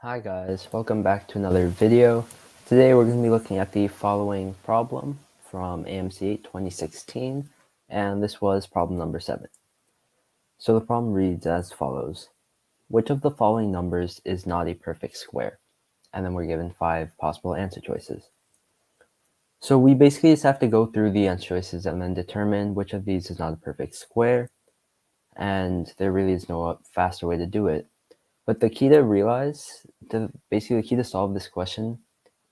Hi guys, welcome back to another video. Today we're going to be looking at the following problem from AMC 2016, and this was problem number 7. So the problem reads as follows. Which of the following numbers is not a perfect square? And then we're given 5 possible answer choices. So we basically just have to go through the answer choices and then determine which of these is not a perfect square, and there really is no faster way to do it. But the key to realize, basically the key to solve this question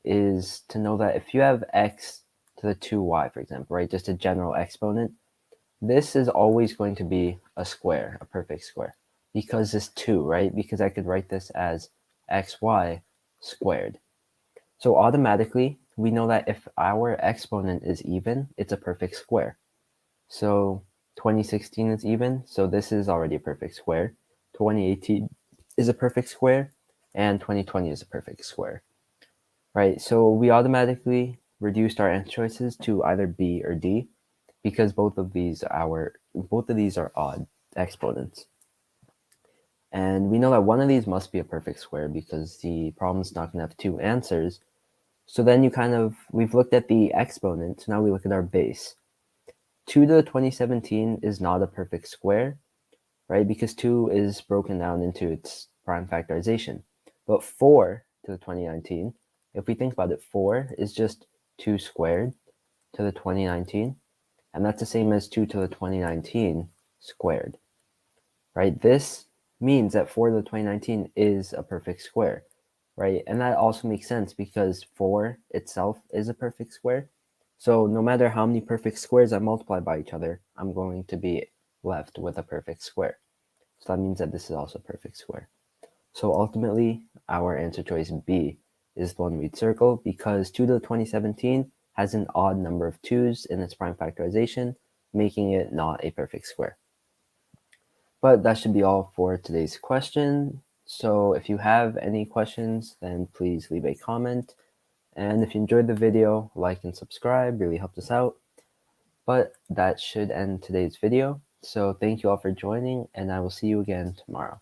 is to know that if you have x to the 2y, for example, right, just a general exponent, this is always going to be a square, a perfect square, because it's 2, right? Because I could write this as xy squared. So automatically, we know that if our exponent is even, it's a perfect square. So 2016 is even, so this is already a perfect square. 2018 is a perfect square, and 2020 is a perfect square. Right, so we automatically reduced our answer choices to either B or D because both of these are odd exponents. And we know that one of these must be a perfect square because the problem's not going to have two answers. So then we've looked at the exponent, so now we look at our base. 2 to the 2017 is not a perfect square, right? Because 2 is broken down into its prime factorization. But 4 to the 2019, if we think about it, 4 is just 2 squared to the 2019, and that's the same as 2 to the 2019 squared, right? This means that 4 to the 2019 is a perfect square, right? And that also makes sense because 4 itself is a perfect square. So no matter how many perfect squares I multiply by each other, I'm going to be left with a perfect square. So that means that this is also a perfect square. So ultimately, our answer choice B is the one we'd circle because 2 to the 2017 has an odd number of 2's in its prime factorization, making it not a perfect square. But that should be all for today's question. So if you have any questions, then please leave a comment. And if you enjoyed the video, like and subscribe, really helps us out. But that should end today's video. So thank you all for joining, and I will see you again tomorrow.